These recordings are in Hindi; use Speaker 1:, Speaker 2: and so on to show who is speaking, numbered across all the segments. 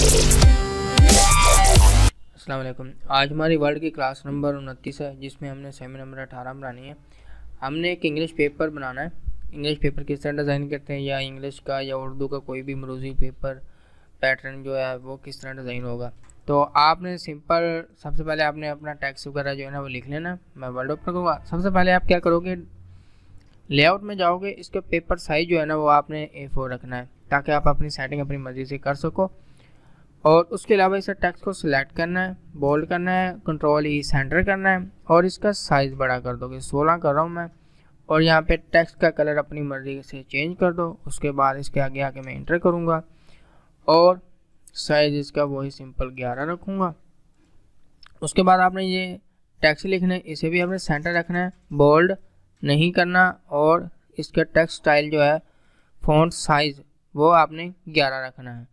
Speaker 1: अस्सलाम वालेकुम। आज हमारी वर्ड की क्लास नंबर 29 है, जिसमें हमने सेमी नंबर 18 बनानी है। हमने एक इंग्लिश पेपर बनाना है। इंग्लिश पेपर किस तरह डिज़ाइन करते हैं, या इंग्लिश का या उर्दू का कोई भी मरूजी पेपर पैटर्न जो है वो किस तरह डिज़ाइन होगा। तो आपने सिंपल सबसे पहले आपने अपना टेक्स्ट वगैरह जो है ना वो लिख लेना। मैं वर्ड ओपन करूँगा। सबसे पहले आप क्या करोगे, लेआउट में जाओगे। इसका पेपर साइज जो है ना वो आपने A4 रखना है, ताकि आप अपनी सेटिंग अपनी मर्ज़ी से कर सको। और उसके अलावा इसे टेक्स्ट को सिलेक्ट करना है, बोल्ड करना है, कंट्रोल सेंटर करना है, और इसका साइज़ बड़ा कर दोगे। 16 कर रहा हूँ मैं। और यहाँ पे टेक्स्ट का कलर अपनी मर्ज़ी से चेंज कर दो। उसके बाद इसके आगे आके मैं इंटर करूँगा, और साइज़ इसका वही सिंपल 11 रखूँगा। उसके बाद आपने ये टेक्स्ट लिखना है, इसे भी आपने सेंटर रखना है, बोल्ड नहीं करना। और इसका टेक्स्ट स्टाइल जो है, फ़ॉन्ट साइज़ वो आपने 11 रखना है।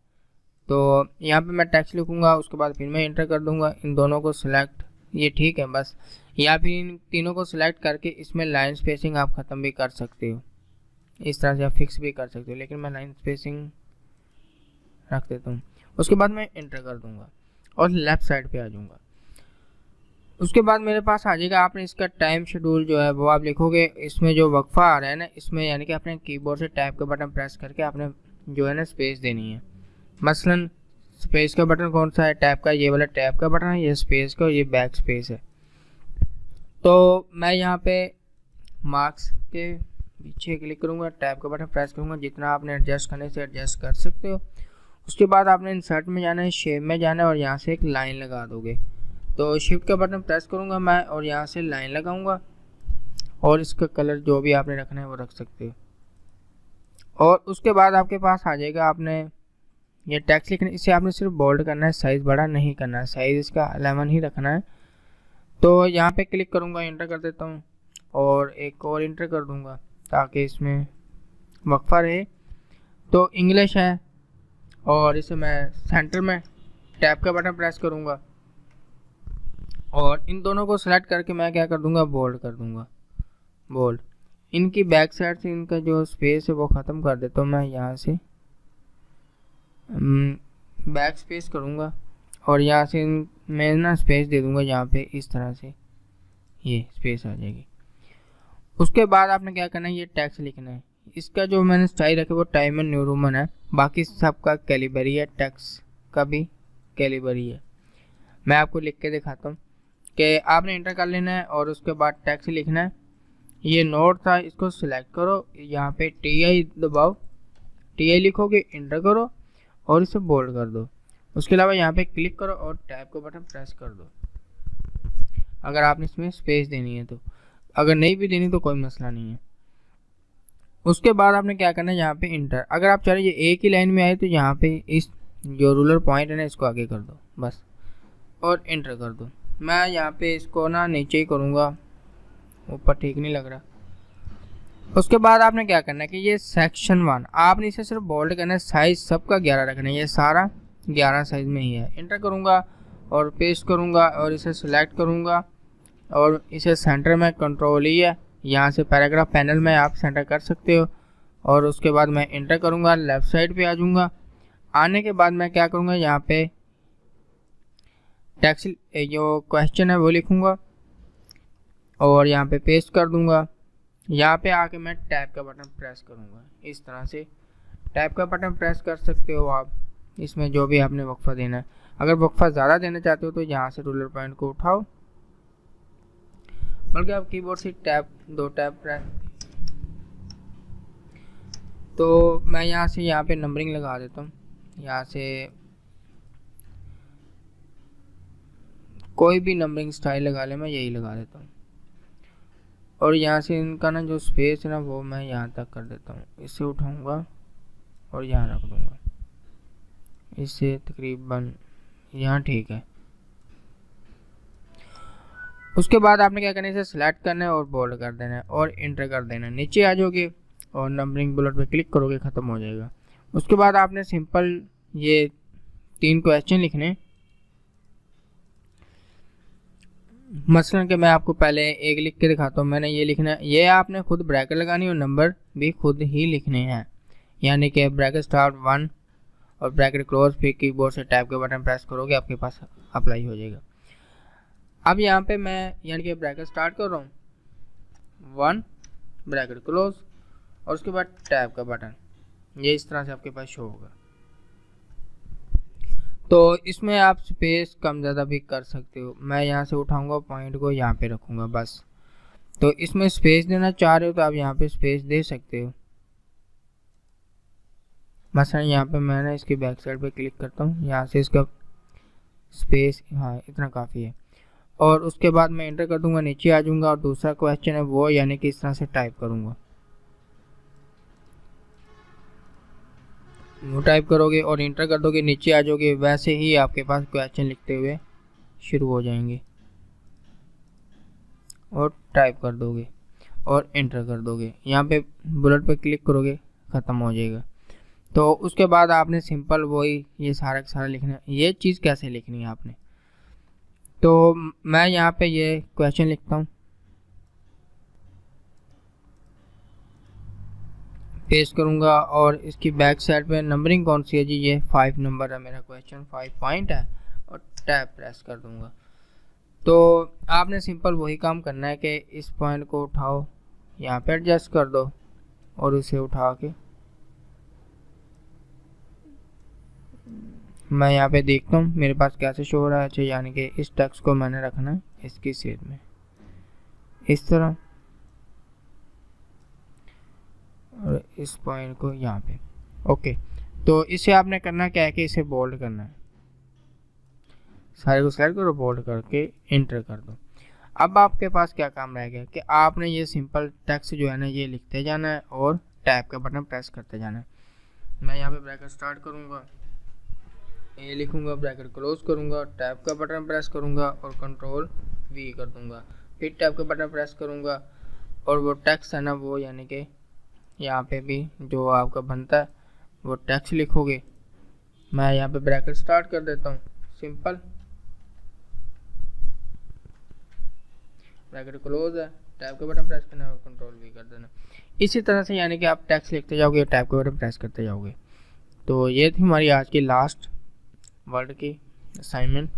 Speaker 1: तो यहाँ पे मैं टेक्स्ट लिखूँगा, उसके बाद फिर मैं इंटर कर दूँगा। इन दोनों को सिलेक्ट, ये ठीक है बस। या फिर इन तीनों को सिलेक्ट करके इसमें लाइन स्पेसिंग आप ख़त्म भी कर सकते हो, इस तरह से आप फिक्स भी कर सकते हो, लेकिन मैं लाइन स्पेसिंग रख देता हूँ। उसके बाद मैं इंटर कर दूँगा और लेफ़्ट साइड पे आ जाऊँगा। उसके बाद मेरे पास आ जाएगा, आपने इसका टाइम शेड्यूल जो है वो आप लिखोगे। इसमें जो वक्फा आ रहा है ना, इसमें यानी कि अपने कीबोर्ड से टैब का बटन प्रेस करके आपने जो है ना स्पेस देनी है। मसलन स्पेस का बटन कौन सा है, टैब का, ये वाला टैब का बटन है, ये स्पेस का, और ये बैक स्पेस है। तो मैं यहाँ पे मार्क्स के पीछे क्लिक करूँगा, टैब का बटन प्रेस करूँगा। जितना आपने एडजस्ट करने से एडजस्ट कर सकते हो। उसके बाद आपने इंसर्ट में जाना है, शेप में जाना है, और यहाँ से एक लाइन लगा दोगे। तो शिफ्ट का बटन प्रेस करूँगा मैं, और यहाँ से लाइन लगाऊँगा, और इसका कलर जो भी आपने रखना है वो रख सकते हो। और उसके बाद आपके पास आ जाएगा, आपने ये टेक्स्ट लिखना है, इसे आपने सिर्फ बोल्ड करना है, साइज़ बड़ा नहीं करना है, साइज़ इसका 11 ही रखना है। तो यहाँ पे क्लिक करूँगा, इंटर कर देता हूँ, और एक और इंटर कर दूँगा ताकि इसमें वक्फा रहे। तो इंग्लिश है, और इसे मैं सेंटर में टैब का बटन प्रेस करूँगा, और इन दोनों को सेलेक्ट करके मैं क्या कर दूँगा, बोल्ड कर दूँगा, बोल्ड। इनकी बैक साइड से इनका जो स्पेस है वो ख़त्म कर देता हूँ मैं। यहाँ से बैक स्पेस करूँगा, और यहाँ से मैं ना स्पेस दे दूँगा यहाँ पे, इस तरह से ये स्पेस आ जाएगी। उसके बाद आपने क्या करना है, ये टेक्स्ट लिखना है। इसका जो मैंने स्टाइल रखा वो टाइमर न्यू रोमन है, बाकी सबका कैलिबरी है, टेक्स्ट का भी कैलिबरी है। मैं आपको लिख के दिखाता हूँ कि आपने इंटर कर लेना है, और उसके बाद टेक्स्ट लिखना है। ये नोट था, इसको सिलेक्ट करो, यहाँ पे TI दबाओ, TI लिखोगे, इंटर करो, और इसे बोल्ड कर दो। उसके अलावा यहाँ पे क्लिक करो और टैब का बटन प्रेस कर दो, अगर आपने इसमें स्पेस देनी है तो। अगर नहीं भी देनी तो कोई मसला नहीं है। उसके बाद आपने क्या करना है, यहाँ पे इंटर। अगर आप चाह रहे ये एक ही लाइन में आए तो यहाँ पे इस जो रूलर पॉइंट है ना, इसको आगे कर दो बस, और इंटर कर दो। मैं यहाँ पे इसको ना नीचे ही करूँगा, ऊपर ठीक नहीं लग रहा। उसके बाद आपने क्या करना है कि ये सेक्शन 1 आपने इसे सिर्फ बोल्ड करना है, साइज़ सबका 11 रखना है, ये सारा 11 साइज़ में ही है। इंटर करूँगा और पेस्ट करूँगा, और इसे सिलेक्ट करूँगा, और इसे सेंटर में कंट्रोल ही है, यहाँ से पैराग्राफ पैनल में आप सेंटर कर सकते हो। और उसके बाद मैं इंटर करूँगा, लेफ़्ट साइड पे आ जाऊँगा। आने के बाद मैं क्या करूँगा, यहाँ पे टेक्स्ट जो क्वेश्चन है वो लिखूँगा, और यहाँ पे पेस्ट कर दूँगा। यहाँ पे आके मैं टैब का बटन प्रेस करूँगा, इस तरह से टैब का बटन प्रेस कर सकते हो आप, इसमें जो भी आपने वक्फा देना है। अगर वक्फा ज़्यादा देना चाहते हो तो यहाँ से रूलर पॉइंट को उठाओ, बल्कि आप कीबोर्ड से दो टैब प्रेस। तो मैं यहाँ से यहाँ पे नंबरिंग लगा देता हूँ, यहाँ से कोई भी नंबरिंग स्टाइल लगा ले, मैं यही लगा देता हूँ। और यहाँ से इनका ना जो स्पेस है ना वो मैं यहाँ तक कर देता हूँ, इसे उठाऊँगा और यहाँ रख दूँगा, इससे तकरीबन यहाँ ठीक है। उसके बाद आपने क्या करना है, इसे सिलेक्ट करना है और बोल्ड कर देना है, और इंटर कर देना है। नीचे आ जाओगे और नंबरिंग बुलेट पे क्लिक करोगे, ख़त्म हो जाएगा। उसके बाद आपने सिंपल ये 3 क्वेश्चन लिखने। मसलन कि मैं आपको पहले एक लिख के दिखाता हूँ। मैंने ये लिखना है, ये आपने खुद ब्रैकेट लगानी और नंबर भी खुद ही लिखने हैं, यानी कि ब्रैकेट स्टार्ट 1 और ब्रैकेट क्लोज, फिर कीबोर्ड से टैब के बटन प्रेस करोगे, आपके पास अप्लाई हो जाएगा। अब यहाँ पे मैं यानी कि ब्रैकेट स्टार्ट कर रहा हूँ, 1 ब्रैकेट क्लोज और उसके बाद टैब का बटन, ये इस तरह से आपके पास शो होगा। तो इसमें आप स्पेस कम ज़्यादा भी कर सकते हो। मैं यहाँ से उठाऊंगा, पॉइंट को यहाँ पे रखूँगा बस। तो इसमें स्पेस देना चाह रहे हो तो आप यहाँ पे स्पेस दे सकते हो। मसलन यहाँ पे मैंने इसकी बैक साइड पे क्लिक करता हूँ, यहाँ से इसका स्पेस, हाँ इतना काफ़ी है। और उसके बाद मैं एंटर कर दूंगा, नीचे आ जाऊँगा और दूसरा क्वेश्चन है वो यानी कि इस तरह से टाइप करूँगा। वो टाइप करोगे और इंटर कर दोगे, नीचे आ जाओगे, वैसे ही आपके पास क्वेश्चन लिखते हुए शुरू हो जाएंगे और टाइप कर दोगे और एंटर कर दोगे। यहाँ पे बुलेट पे क्लिक करोगे, ख़त्म हो जाएगा। तो उसके बाद आपने सिंपल वही ये सारा का सारा लिखना है। ये चीज़ कैसे लिखनी है आपने, तो मैं यहाँ पे ये क्वेश्चन लिखता हूँ, पेस्ट करूँगा और इसकी बैक साइड पे नंबरिंग कौन सी है जी, ये 5 नंबर है मेरा क्वेश्चन, 5 पॉइंट है और टैब प्रेस कर दूँगा। तो आपने सिंपल वही काम करना है कि इस पॉइंट को उठाओ, यहाँ पे एडजस्ट कर दो और इसे उठा के मैं यहाँ पे देखता हूँ मेरे पास कैसे शो हो रहा है। अच्छा, यानी कि इस टेक्स्ट को मैंने रखना है इसकी सेट में इस तरह और इस पॉइंट को यहाँ पे। ओके, तो इसे आपने करना क्या है कि इसे बोल्ड करना है, सारे को सेलेक्ट करो, बोल्ड करके एंटर कर दो। अब आपके पास क्या काम रह गया कि आपने ये सिंपल टेक्स्ट जो है ना ये लिखते जाना है और टैब का बटन प्रेस करते जाना है। मैं यहाँ पे ब्रैकेट स्टार्ट करूँगा, ए लिखूँगा, ब्रैकेट क्लोज करूँगा, टैब का बटन प्रेस करूँगा और कंट्रोल वी कर दूँगा, फिर टैब का बटन प्रेस करूँगा और वो टेक्स्ट है ना वो यानी कि यहाँ पे भी जो आपका बनता है वो टेक्स्ट लिखोगे। मैं यहाँ पे ब्रैकेट स्टार्ट कर देता हूँ, सिंपल ब्रैकेट क्लोज है, टैब का बटन प्रेस करना है और कंट्रोल वी कर देना। इसी तरह से यानी कि आप टेक्स्ट लिखते जाओगे, टैब का बटन प्रेस करते जाओगे। तो ये थी हमारी आज की लास्ट वर्ड की असाइनमेंट।